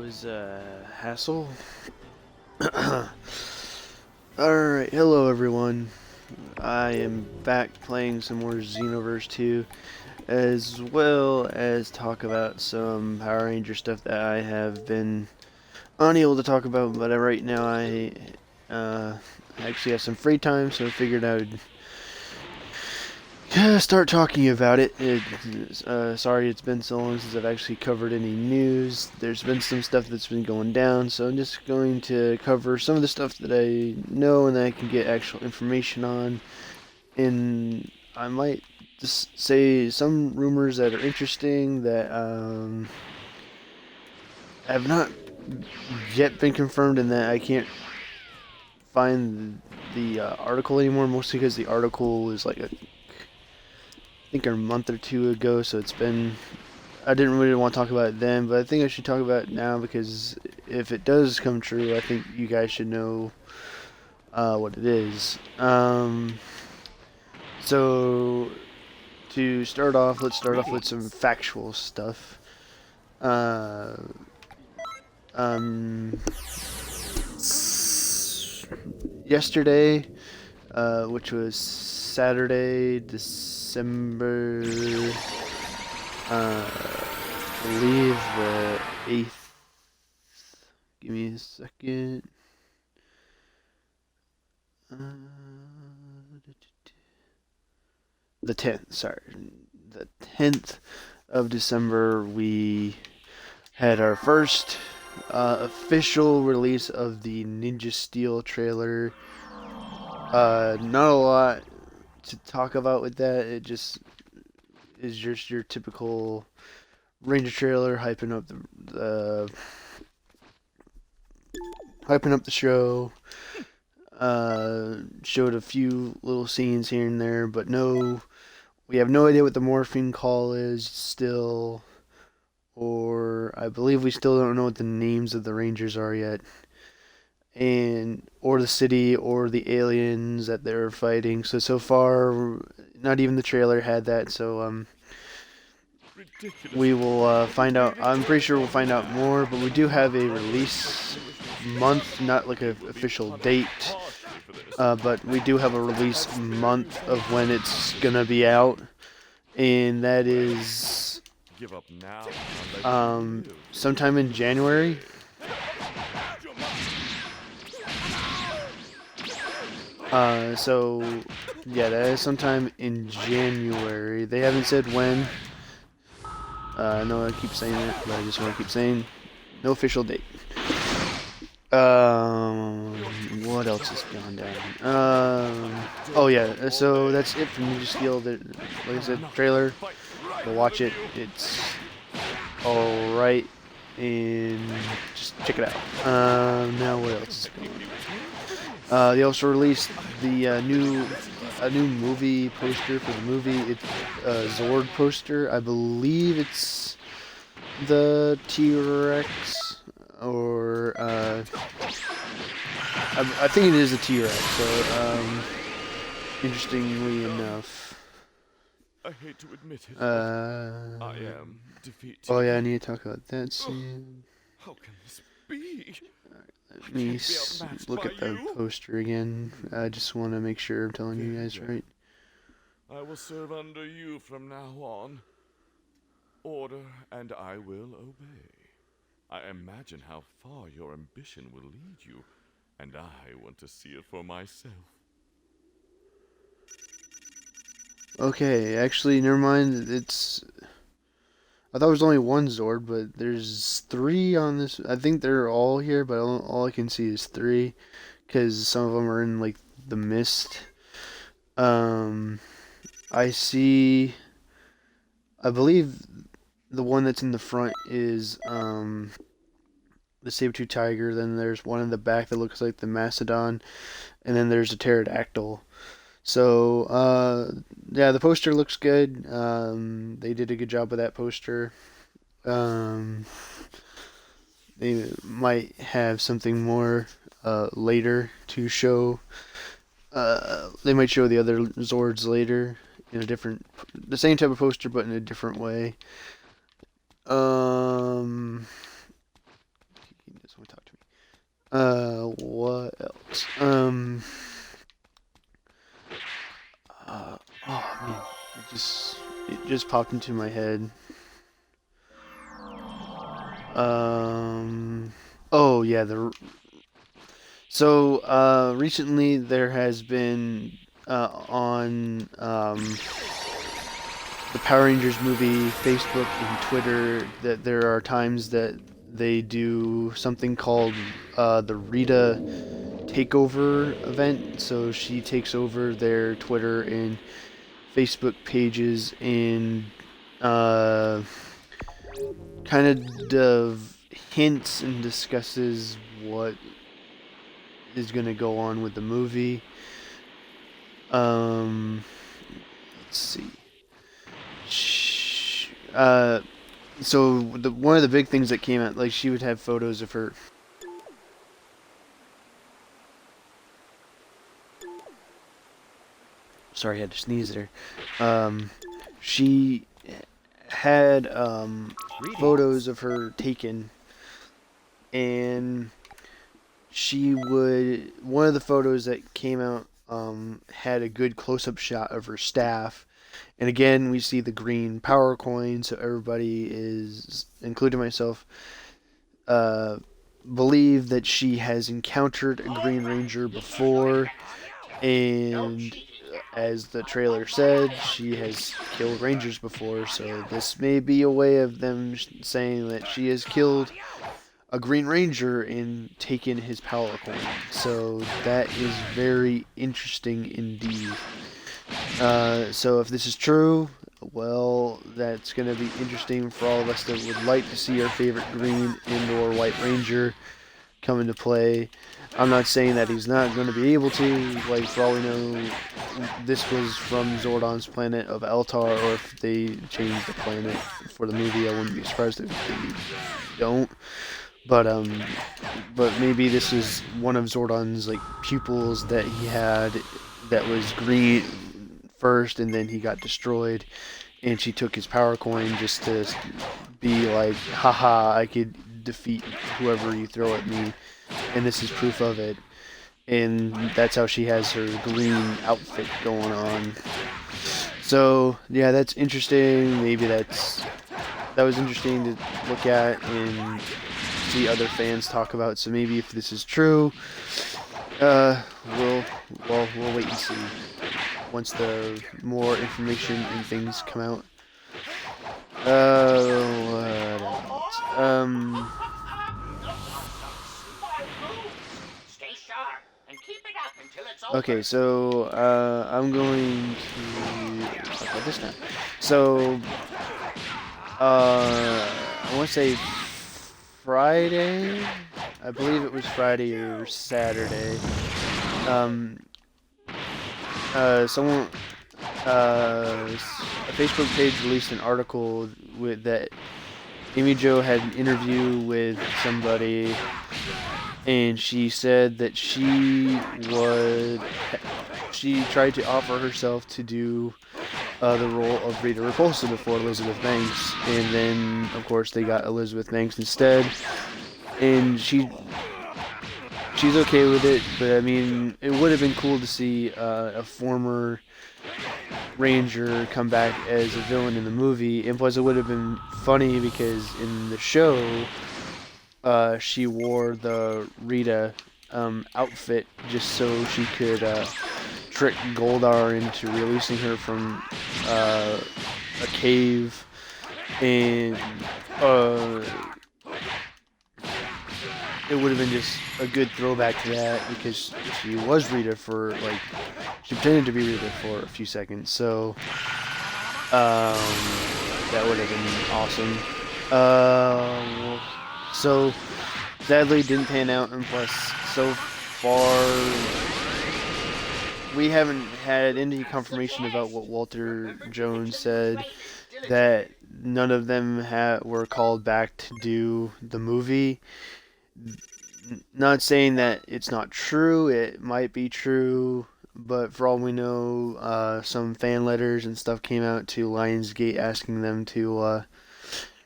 was hassle. Alright, hello everyone. I am back playing some more Xenoverse 2, as well as talk about some Power Ranger stuff that I have been unable to talk about, but right now I actually have some free time, so I figured I would start talking about it. Sorry it's been so long since I've actually covered any news. There's been some stuff that's been going down, so I'm just going to cover some of the stuff that I know and that I can get actual information on. And I might just say some rumors that are interesting that have not yet been confirmed, and that I can't find the article anymore, mostly because the article is like I think a month or two ago, so it's been, I didn't really want to talk about it then, but I think I should talk about it now, because if it does come true, I think you guys should know what it is. So to start off, let's start off with some factual stuff. Yesterday, which was Saturday, December, I believe the 8th. Give me a second. The 10th, sorry. The 10th of December, we had our first official release of the Ninja Steel trailer. Not a lot to talk about with that. It just is just your typical Ranger trailer, hyping up the show. Showed a few little scenes here and there, but we have no idea what the morphine call is still, or I believe we still don't know what the names of the Rangers are yet, or the city, or the aliens that they're fighting. So far, not even the trailer had that. So we will find out. I'm pretty sure we'll find out more, but we do have a release month, not like an official date, but we do have a release month of when it's gonna be out, and that is sometime in January. So yeah, that is sometime in January. They haven't said when. I know I keep saying it, but I just want to keep saying no official date. What else has gone down? Oh yeah, so that's it for Ninja Steel. Like I said, trailer. We'll watch it. It's alright, and just check it out. Now what else is going on? They also released the new movie poster for the movie. It's a Zord poster. I believe it's the T-Rex, or I think it is a T-Rex. So interestingly enough, I hate to admit it, I am defeated. Oh yeah, I need to talk about that scene. How can this be? Let me look at the poster again. I just want to make sure I'm telling you guys right. I will serve under you from now on. Order, and I will obey. I imagine how far your ambition will lead you, and I want to see it for myself. Okay, actually, never mind. I thought it was only one Zord, but there's 3 on this. I think they're all here, but all I can see is 3, because some of them are in like the mist. I see. I believe the one that's in the front is the saber-tooth tiger. Then there's one in the back that looks like the mastodon, and then there's a pterodactyl. So yeah, the poster looks good. They did a good job with that poster. They might have something more later to show. They might show the other Zords later in the same type of poster, but in a different way. What else? Oh man, it just popped into my head. Oh yeah, recently there has been on the Power Rangers movie, Facebook and Twitter, that there are times that they do something called the Rita takeover event. So she takes over their Twitter and Facebook pages and kind of hints and discusses what is going to go on with the movie. Let's see. So one of the big things that came out, like she would have photos of her. Sorry, I had to sneeze there. She had photos of her taken, and one of the photos that came out had a good close-up shot of her staff. And again, we see the green power coin, so everybody is, including myself, believe that she has encountered a Green Ranger before, and as the trailer said, she has killed Rangers before, so this may be a way of them saying that she has killed a Green Ranger and taken his power coin. So that is very interesting indeed. So if this is true, well, that's going to be interesting for all of us that would like to see our favorite green and/or white ranger come into play. I'm not saying that he's not going to be able to. Like, for all we know, this was from Zordon's planet of Eltar, or if they change the planet for the movie, I wouldn't be surprised if they don't. But maybe this is one of Zordon's like pupils that he had that was green first, and then he got destroyed, and she took his power coin just to be like, haha, I could defeat whoever you throw at me, and this is proof of it. And that's how she has her green outfit going on. So yeah, that's interesting. Maybe that was interesting to look at and see other fans talk about. So maybe if this is true, we'll wait and see once the more information and things come out. What else? Okay, so I'm going to talk about this now. So I want to say Friday. I believe it was Friday or Saturday. Someone, a Facebook page released an article that Amy Jo had an interview with somebody, and she said that she tried to offer herself to do the role of Rita Repulsa before Elizabeth Banks, and then of course they got Elizabeth Banks instead, and she's okay with it. But I mean, it would have been cool to see a former Ranger come back as a villain in the movie, and plus it would have been funny because in the show she wore the Rita outfit just so she could trick Goldar into releasing her from a cave, and it would have been just a good throwback to that because she was Rita for, like, she pretended to be Rita for a few seconds, so that would have been awesome. So sadly didn't pan out, and plus so far we haven't had any confirmation about what Walter Jones said, that none of them were called back to do the movie. Not saying that it's not true, it might be true, but for all we know, some fan letters and stuff came out to Lionsgate asking them to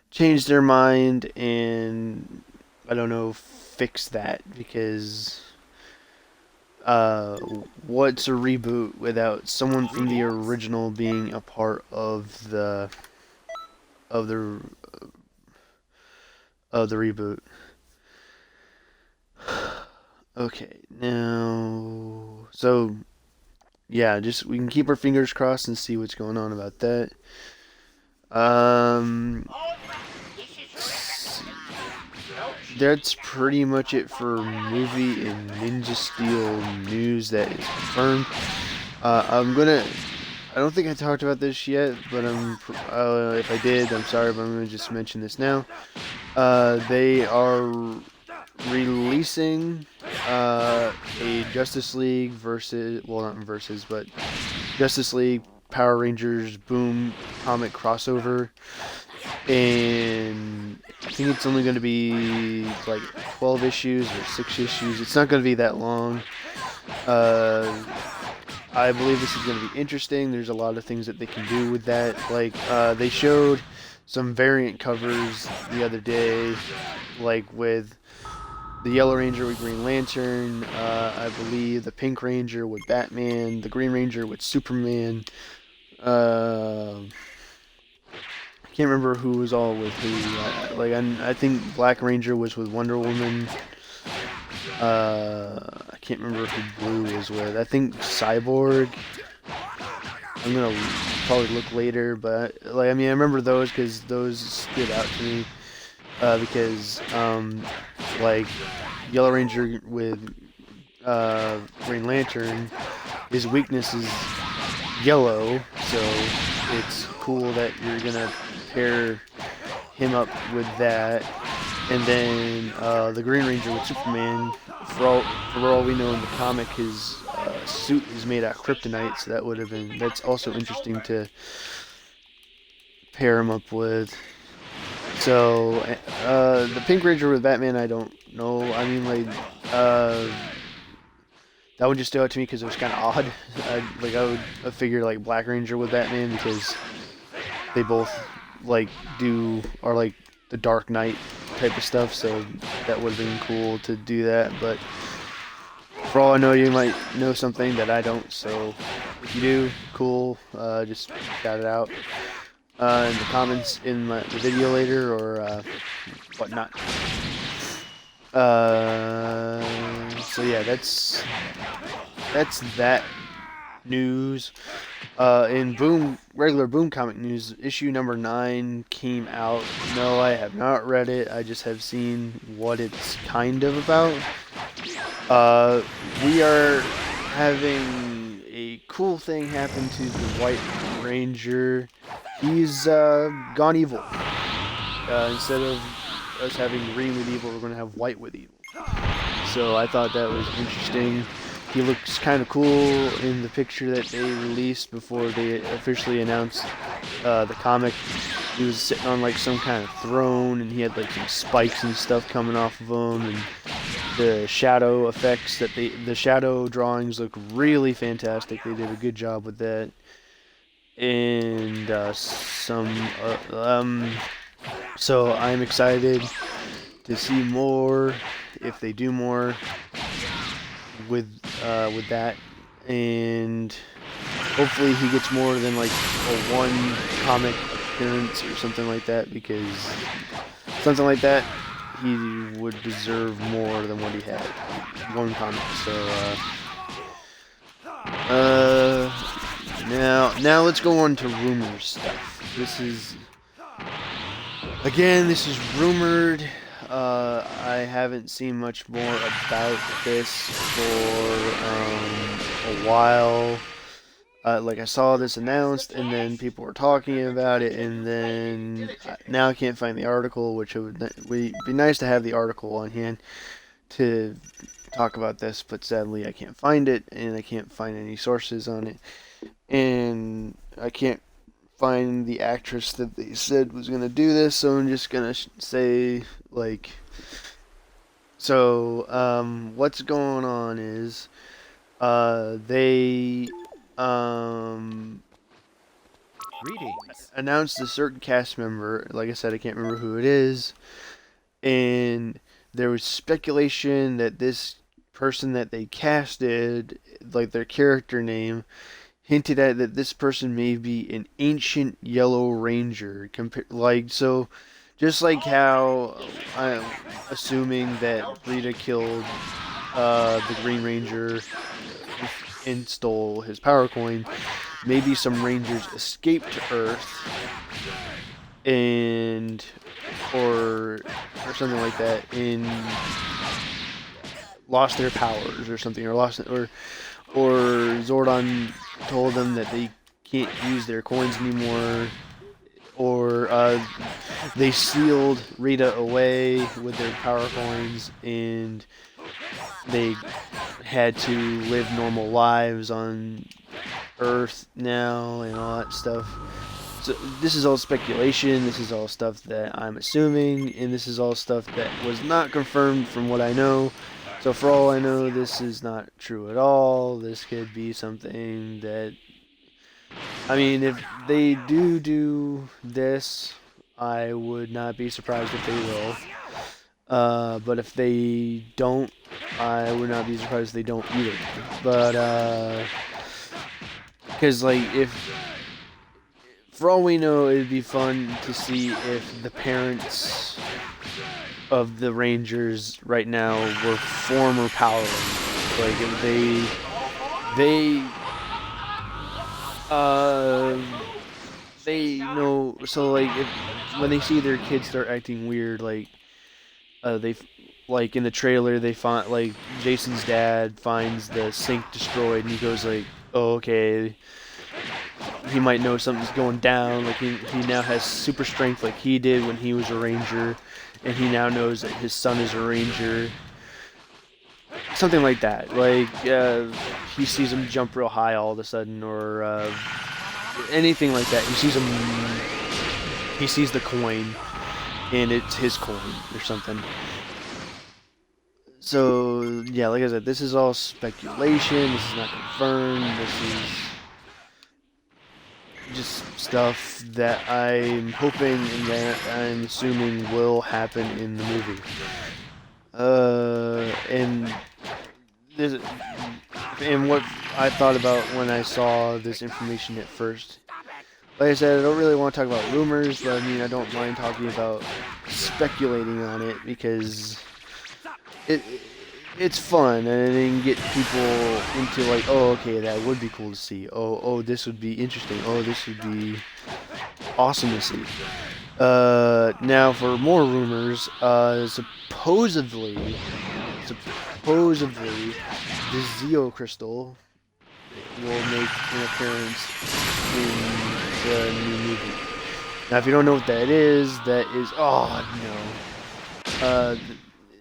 change their mind and I don't know, fix that, because what's a reboot without someone from the original being a part of of the the reboot? Okay, now, so yeah, just we can keep our fingers crossed and see what's going on about that. Um, that's pretty much it for movie and Ninja Steel news that is confirmed. I'm gonna. I don't think I talked about this yet, but if I did, I'm sorry, but I'm gonna just mention this now. They are releasing a Justice League versus, well, not versus, but Justice League Power Rangers Boom comic crossover, and I think it's only going to be like 12 issues or 6 issues. It's not going to be that long. I believe this is going to be interesting. There's a lot of things that they can do with that. Like, they showed some variant covers the other day, like with the Yellow Ranger with Green Lantern, I believe the Pink Ranger with Batman, the Green Ranger with Superman. I can't remember who was all with who. I think Black Ranger was with Wonder Woman. I can't remember who Blue was with. I think Cyborg. I'm gonna probably look later, but I mean, I remember those because those stood out to me. Because like Yellow Ranger with Green Lantern, his weakness is yellow, so it's cool that you're gonna pair him up with that. And then the Green Ranger with Superman, for all we know in the comic, his suit is made out of kryptonite, so that's also interesting to pair him up with. So, the Pink Ranger with Batman, I don't know. I mean, that would just stood out to me because it was kind of odd. I figured like Black Ranger with Batman because they both are like the Dark Knight type of stuff. So that would have been cool to do that. But for all I know, you might know something that I don't. So if you do, cool. Just shout it out in the comments in the video later or whatnot. So yeah, that's that news. In regular Boom comic news, issue number 9 came out. No, I have not read it. I just have seen what it's kind of about. We are having a cool thing happen to the White Ranger. He's gone evil. Instead of us having green with evil, we're going to have white with evil. So I thought that was interesting. He looks kind of cool in the picture that they released before they officially announced the comic. He was sitting on like some kind of throne, and he had like some spikes and stuff coming off of him, and the shadow effects the shadow drawings look really fantastic. They did a good job with that. And so I'm excited to see more, if they do more with that, and hopefully he gets more than like a one comic appearance or something like that, because something like that he would deserve more than what he had, one comic. So now let's go on to rumor stuff. This is rumored. I haven't seen much more about this for a while. I saw this announced, and then people were talking about it, and then now I can't find the article, which it would be nice to have the article on hand to talk about this, but sadly I can't find it, and I can't find any sources on it, and I can't find the actress that they said was gonna do this, so I'm just gonna say what's going on is they Greetings. announced a certain cast member. Like I said, I can't remember who it is, and there was speculation that this person that they casted, like their character name, hinted at that this person may be an ancient Yellow Ranger. So, just like how I'm assuming that Rita killed the Green Ranger and stole his power coin, maybe some Rangers escaped to Earth and or something like that and lost their powers or something, or Zordon told them that they can't use their coins anymore, or they sealed Rita away with their power coins and they had to live normal lives on Earth now and all that stuff. So this is all speculation, this is all stuff that I'm assuming, and this is all stuff that was not confirmed from what I know. So for all I know, this is not true at all. This could be something that... I mean, if they do this, I would not be surprised if they will. But if they don't, I would not be surprised if they don't either. But, because, like, for all we know, it'd be fun to see if the parents of the Rangers right now were former Power Rangers. Like, if they know, so, like, when they see their kids start acting weird, like, like, in the trailer, they find, like, Jason's dad finds the sink destroyed, and he goes, like, oh, okay, he might know something's going down, like, he now has super strength like he did when he was a Ranger, and he now knows that his son is a Ranger. Something like that. Like, he sees him jump real high all of a sudden, or anything like that. He sees the coin, and it's his coin, or something. So, yeah, like I said, this is all speculation, this is not confirmed, this is just stuff that I'm hoping and that I'm assuming will happen in the movie. And what I thought about when I saw this information at first. Like I said, I don't really want to talk about rumors, but I mean, I don't mind talking about speculating on it because it's fun and it can get people into like, oh, okay, that would be cool to see. Oh, this would be interesting. Oh, this would be awesome to see. Now for more rumors, supposedly, the Zeo Crystal will make an appearance in the new movie. Now, if you don't know what that is,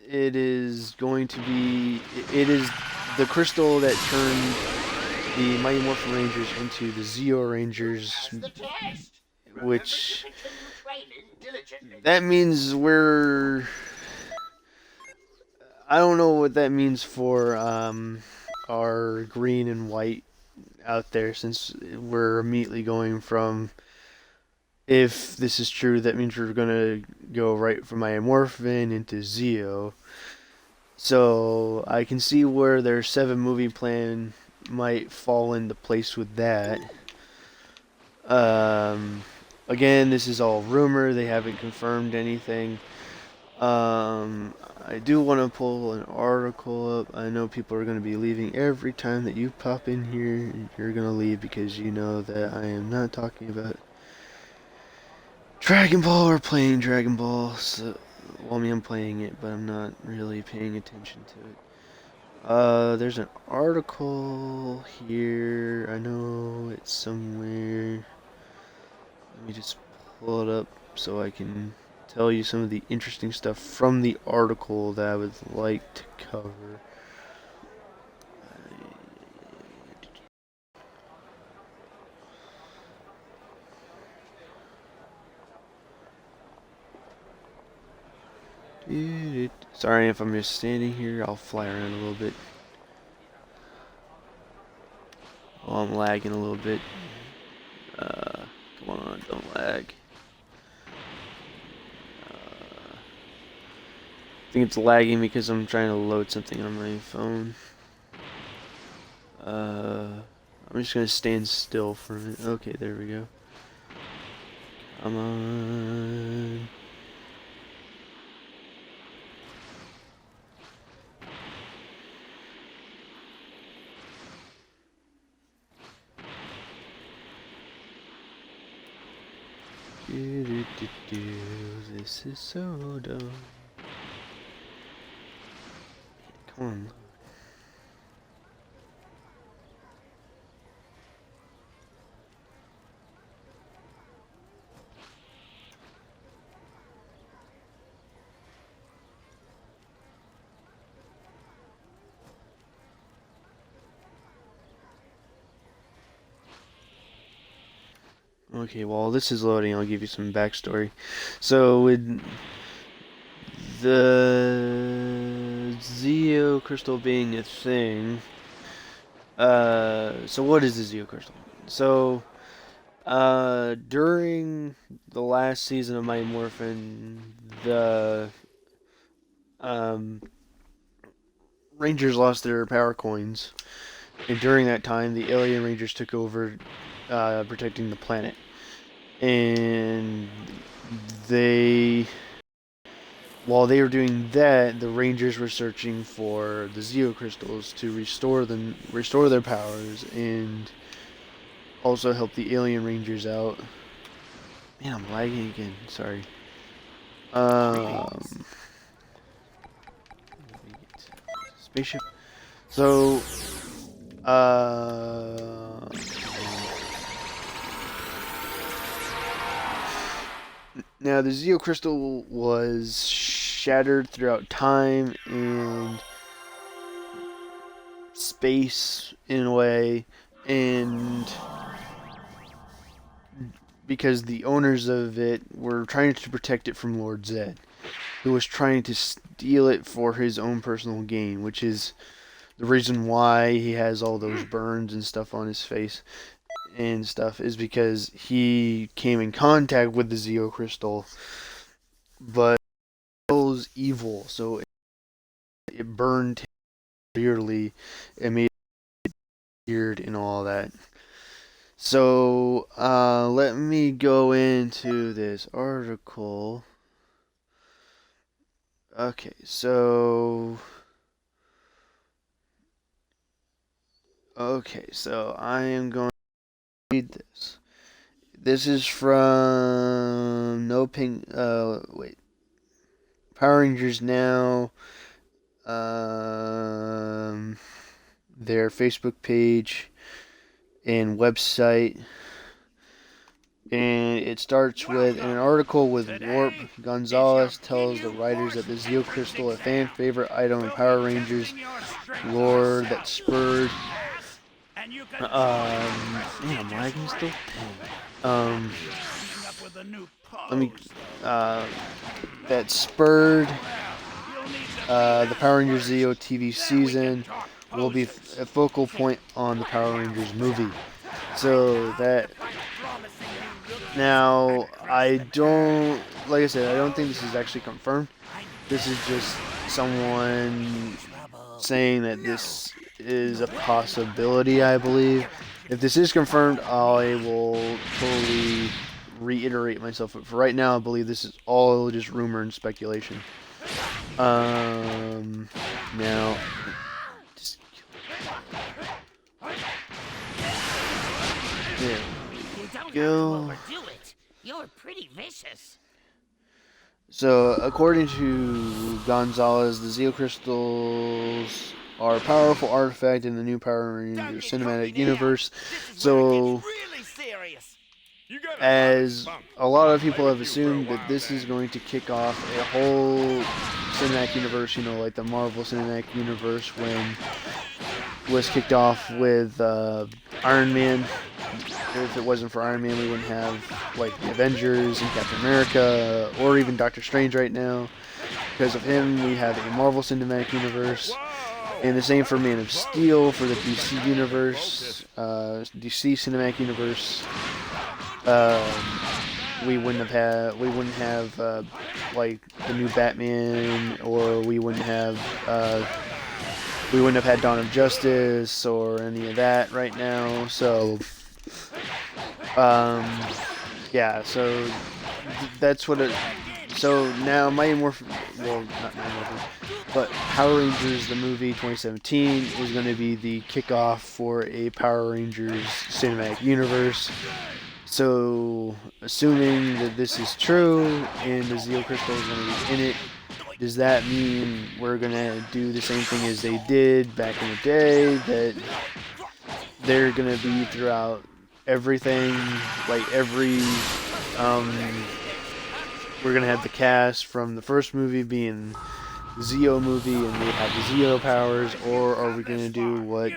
it is going to be, it is the crystal that turned the Mighty Morphin Rangers into the Zeo Rangers, which, that means I don't know what that means for our green and white out there, since we're immediately going from, if this is true, that means we're gonna go right from Mighty Morphin into Zeo. So I can see where their 7-movie plan might fall into place with that. Again, this is all rumor, they haven't confirmed anything. I do want to pull an article up. I know people are going to be leaving every time that you pop in here. You're going to leave because you know that I am not talking about Dragon Ball or playing Dragon Ball. So, well, I mean, I'm playing it, but I'm not really paying attention to it. There's an article here. I know it's somewhere. Let me just pull it up so I can tell you some of the interesting stuff from the article that I would like to cover. Sorry if I'm just standing here, I'll fly around a little bit. Oh, I'm lagging a little bit. Come on, don't lag. I think it's lagging because I'm trying to load something on my phone. I'm just gonna stand still for a minute. Okay, there we go. Come on. This is so dumb. Come on. Okay, while this is loading, I'll give you some backstory. So, with the Zeo crystal being a thing, so what is the Zeo crystal? So, during the last season of Mighty Morphin, the Rangers lost their power coins, and during that time, the alien Rangers took over, protecting the planet. And while they were doing that, the Rangers were searching for the Zeo crystals to restore their powers, and also help the alien Rangers out. Man, I'm lagging again. Sorry. Spaceship. So, now, the Zeo crystal was shattered throughout time and space in a way, and because the owners of it were trying to protect it from Lord Zed, who was trying to steal it for his own personal gain, which is the reason why he has all those burns and stuff on his face and stuff, is because he came in contact with the Zeo crystal, but it was evil, so it burned him severely and made it weird and all that. So, let me go into this article. Okay, so I am going to read this. This is from Power Rangers Now, their Facebook page and website. And it starts with an article with Warp. Gonzalez tells the writers that the Zeo Crystal, a fan favorite item in Power Rangers lore that spurred. Man, I'm lagging still. That spurred the Power Rangers Zeo TV season will be a focal point on the Power Rangers movie. So that. Now, like I said, I don't think this is actually confirmed. This is just someone saying that this is a possibility, I believe. If this is confirmed, I will totally reiterate myself. But for right now, I believe this is all just rumor and speculation. Now, just there we go. You're pretty vicious. So, according to Gonzalez, the Zeo Crystals are a powerful artifact in the new Power Rangers cinematic universe. So, as a lot of people have assumed that this is going to kick off a whole cinematic universe, like the Marvel Cinematic Universe when it was kicked off with Iron Man. If it wasn't for Iron Man, we wouldn't have like the Avengers and Captain America or even Doctor Strange right now. Because of him, we have a Marvel Cinematic Universe, and the same for Man of Steel for the DC Universe, DC Cinematic Universe. we wouldn't have like the new Batman, or we wouldn't have had Dawn of Justice or any of that right now. So yeah, so that's what it. So now Mighty Morphin, well, not Mighty Morphin, but Power Rangers the movie 2017 is going to be the kickoff for a Power Rangers cinematic universe. So, assuming that this is true and the Zeo Crystal is going to be in it, does that mean we're going to do the same thing as they did back in the day? That they're going to be throughout everything, like every, we're going to have the cast from the first movie being the Zeo movie and they have the Zeo powers, or are we going to do what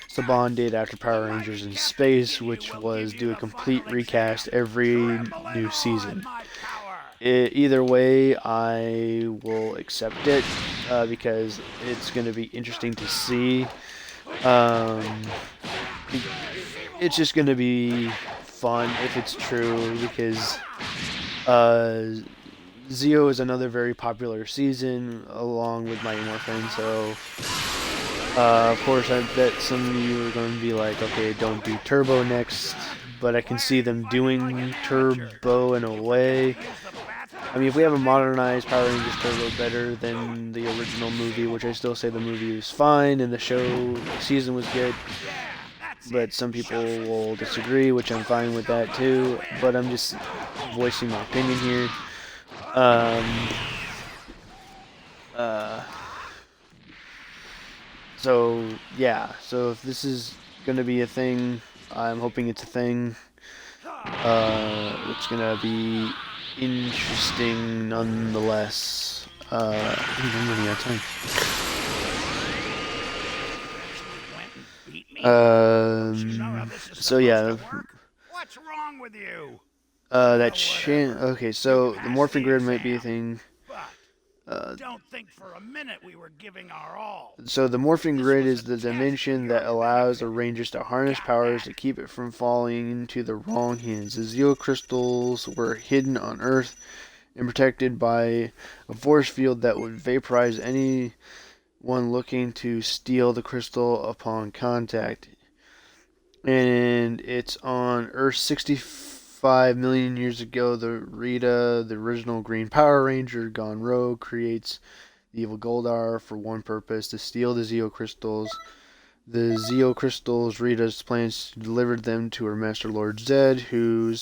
Saban did after Power Rangers in Space, which was do a complete recast every new season? Either way, I will accept it because it's going to be interesting to see. It's just going to be fun if it's true, because Zeo is another very popular season along with Mighty Morphin, so of course I bet some of you are going to be like, okay, don't do Turbo next, but I can see them doing Turbo in a way. I mean, if we have a modernized Power Rangers Turbo better than the original movie, which I still say the movie was fine and the season was good, but some people will disagree, which I'm fine with that too, but I'm just voicing my opinion here. So yeah, so if this is gonna be a thing, I'm hoping it's a thing. It's gonna be interesting nonetheless. I think I'm running out of time. So yeah. What's wrong with you? Okay, so the morphing grid might be a thing. Don't think for a minute we were giving our all. So the morphing grid is the dimension that allows the Rangers to harness powers to keep it from falling into the wrong hands. The Zeo crystals were hidden on Earth and protected by a force field that would vaporize anyone looking to steal the crystal upon contact. And it's on Earth 65 million years ago. The Rita, the original Green Power Ranger, gone rogue, creates the evil Goldar for one purpose: to steal the Zeo crystals. The Zeo crystals, Rita's plans to deliver them to her master Lord Zed, who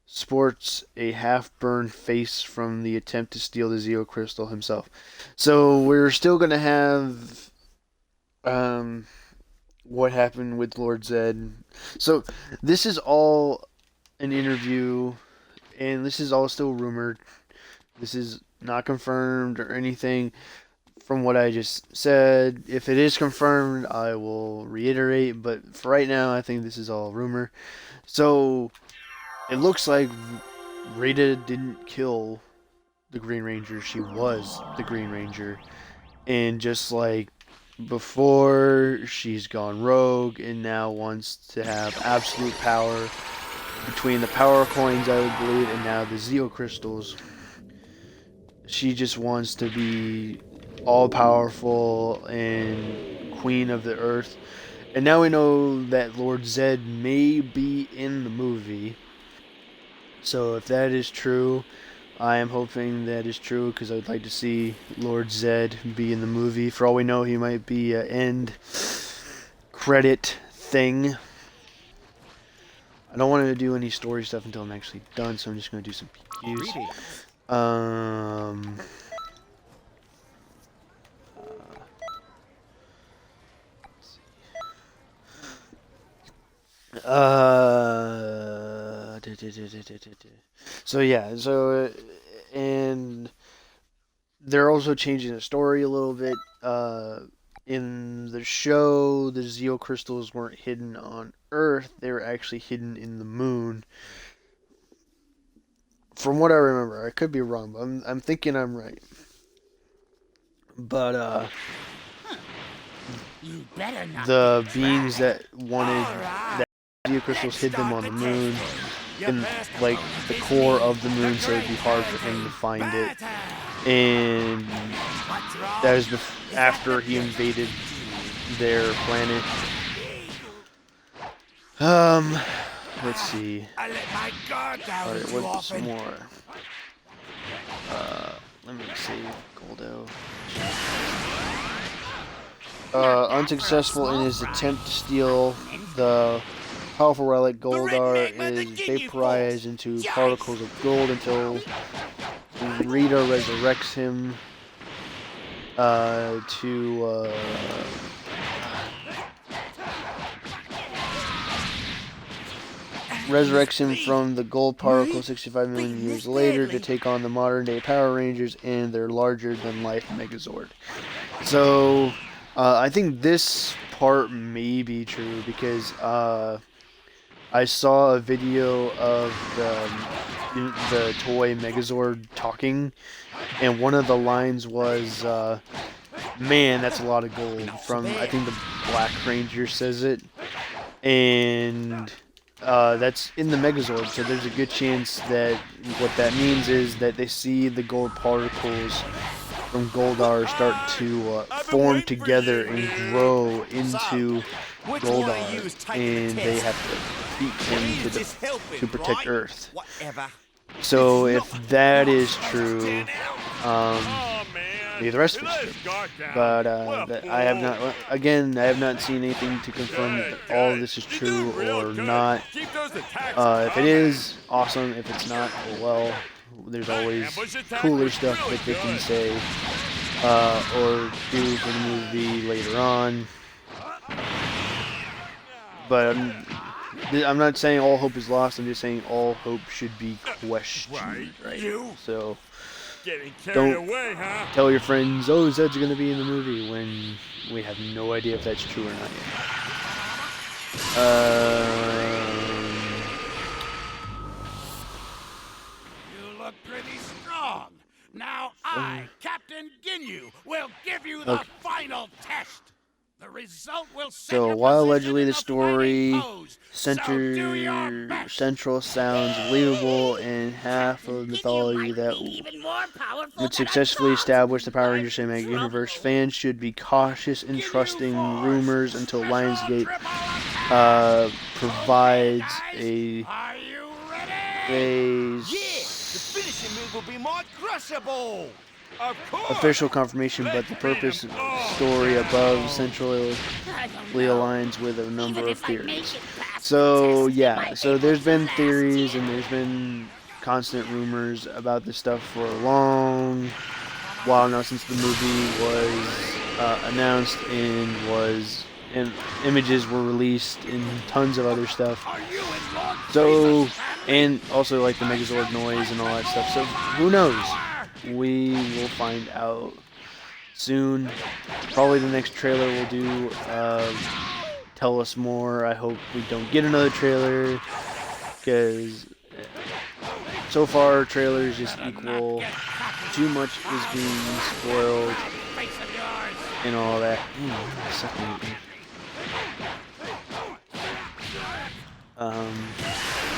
sports a half-burned face from the attempt to steal the Zeo crystal himself. So we're still going to have what happened with Lord Zed. So this is all an interview, and this is all still rumored. This is not confirmed or anything from what I just said. If it is confirmed, I will reiterate, but for right now, I think this is all rumor. So it looks like Rita didn't kill the Green Ranger. She was the Green Ranger. And just like before, she's gone rogue and now wants to have absolute power between the power coins, I would believe, and now the Zeo crystals. She just wants to be all-powerful and queen of the earth. And now we know that Lord Zed may be in the movie. So if that is true, I am hoping that is true, because I would like to see Lord Zed be in the movie. For all we know, he might be an end credit thing. I don't want to do any story stuff until I'm actually done, so I'm just going to do some PQs. So yeah, and they're also changing the story a little bit. In the show, the Zeo crystals weren't hidden on Earth; they were actually hidden in the moon. From what I remember, I could be wrong, but I'm thinking I'm right. But You better not the beings that wanted that Zeo crystals hid them on the moon. in like the core of the moon, so it'd be hard for him to find it. And that was after he invaded their planet. Let's see. Alright, what's more? Let me save Goldo. Unsuccessful in his attempt to steal the powerful relic, Goldar is vaporized into particles of gold until Rita resurrects him resurrects him from the gold particle 65 million years later to take on the modern day Power Rangers and their larger than life Megazord. So I think this part may be true because I saw a video of the toy Megazord talking, and one of the lines was, "Man, that's a lot of gold." From, I think, the Black Ranger says it, and that's in the Megazord. So there's a good chance that what that means is that they see the gold particles from Goldar start to form together and grow into Goldar, and they have to defeat him to protect Earth. So if that is true, maybe the rest of it's true. But I have not. Again, I have not seen anything to confirm that all of this is true or not. If it is, awesome. If it's not, oh well. There's always cooler stuff that they can say or do for the movie later on. But I'm not saying all hope is lost. I'm just saying all hope should be questioned, right? So don't tell your friends, "Oh, Zed's going to be in the movie," when we have no idea if that's true or not yet. Pretty strong. Now I, Captain Ginyu, will give you the final test. The result will set So your while position allegedly in the the story fighting pose. So do your best. central sounds believable and half of mythology that would successfully establish the Power Rangers Cinematic Universe, fans should be cautious in trusting rumors until Lionsgate provides a Are you ready? Finishing move will be more crushable. official confirmation, but the purpose story above centrally aligns with a number of theories. So yeah, so there's been theories and there's been constant rumors about this stuff for a long while now, since the movie was announced and images were released and tons of other stuff. So, and also like the Megazord noise and all that stuff. So who knows? We will find out soon. Probably the next trailer will do tell us more. I hope we don't get another trailer, because so far trailers just equal too much is being spoiled and all that.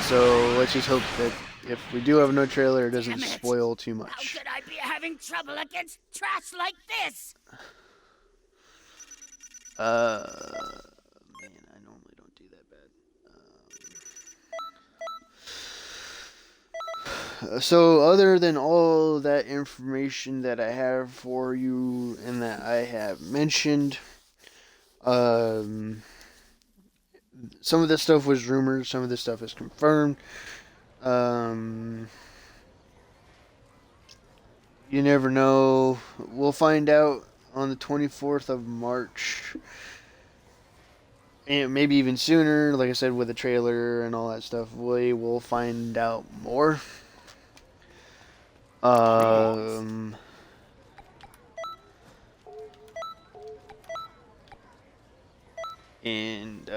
So let's just hope that if we do have no trailer, it doesn't spoil too much. How could I be having trouble against trash like this? Man, I normally don't do that bad. So other than all that information that I have for you and that I have mentioned, some of this stuff was rumors, some of this stuff is confirmed. You never know. We'll find out on the 24th of March. And maybe even sooner, like I said, with the trailer and all that stuff. We will find out more. And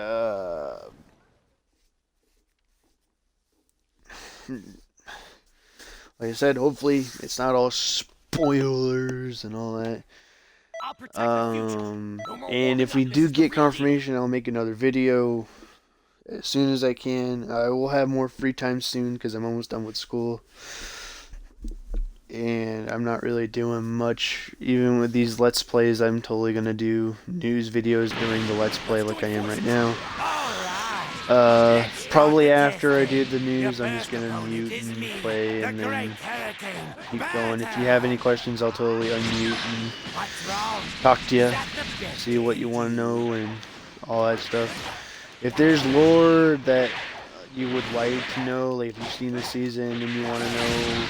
like I said, hopefully it's not all spoilers and all that. And if we do get confirmation, I'll make another video as soon as I can. I will have more free time soon because I'm almost done with school. And I'm not really doing much. Even with these Let's Plays, I'm totally going to do news videos during the Let's Play like I am right now. Probably after I do the news, I'm just going to mute and play and then keep going. If you have any questions, I'll totally unmute and talk to you, see what you want to know and all that stuff. If there's lore that you would like to know, like if you've seen the season and you want to know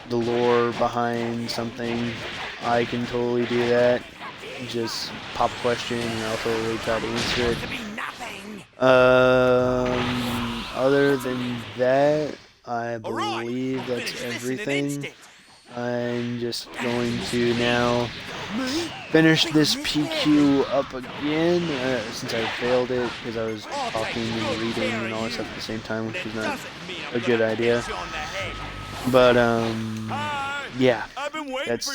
the lore behind something, I can totally do that. Just pop a question and I'll totally try to answer it. Other than that, I believe that's everything. I'm just going to now finish this PQ up again, since I failed it because I was talking and reading and all that stuff at the same time, which is not a good idea. But, yeah, that's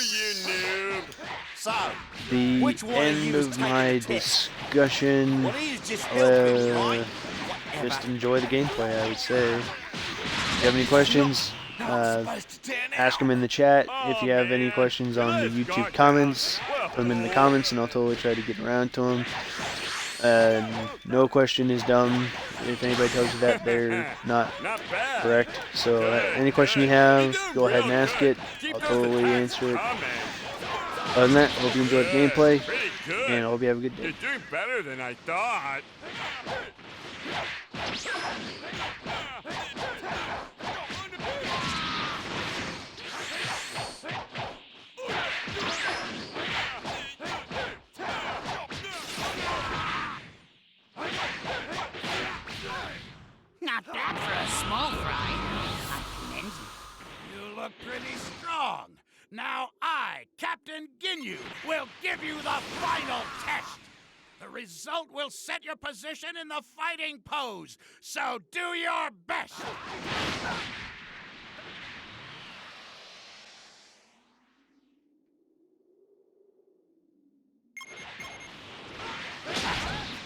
the end of my discussion. Just enjoy the gameplay, I would say. If you have any questions, ask them in the chat. If you have any questions on the YouTube comments, put them in the comments and I'll totally try to get around to them. No question is dumb. If anybody tells you that, they're not correct. So any question you have, go ahead and ask it. I'll totally answer it. Other than that, I hope you enjoyed the gameplay, and I hope you have a good day. You're doing better than I thought. Not bad for a small fry. I commend you. You look pretty strong. Now I, Captain Ginyu, will give you the final test. The result will set your position in the fighting pose, so do your best.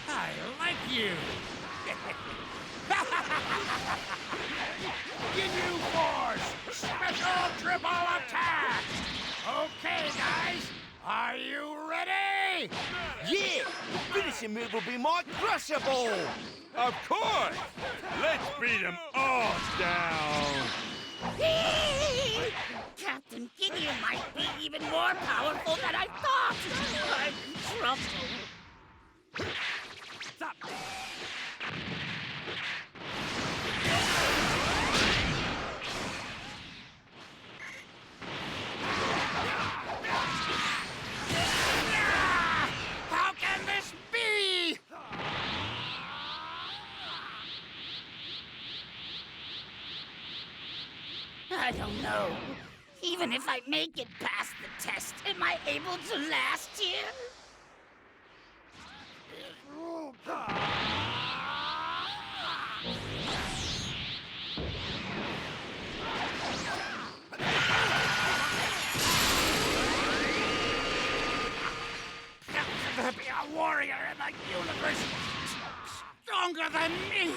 I like you. Ginyu Force! Special triple attack! Okay, guys, are you ready? Yeah! The finishing move will be my crushable! Of course! Let's beat them all down! Captain Ginyu might be even more powerful than I thought. I'm in trouble. Stop! How can this be? I don't know. Even if I make it past the test, am I able to last here? There be a warrior in the universe stronger than me.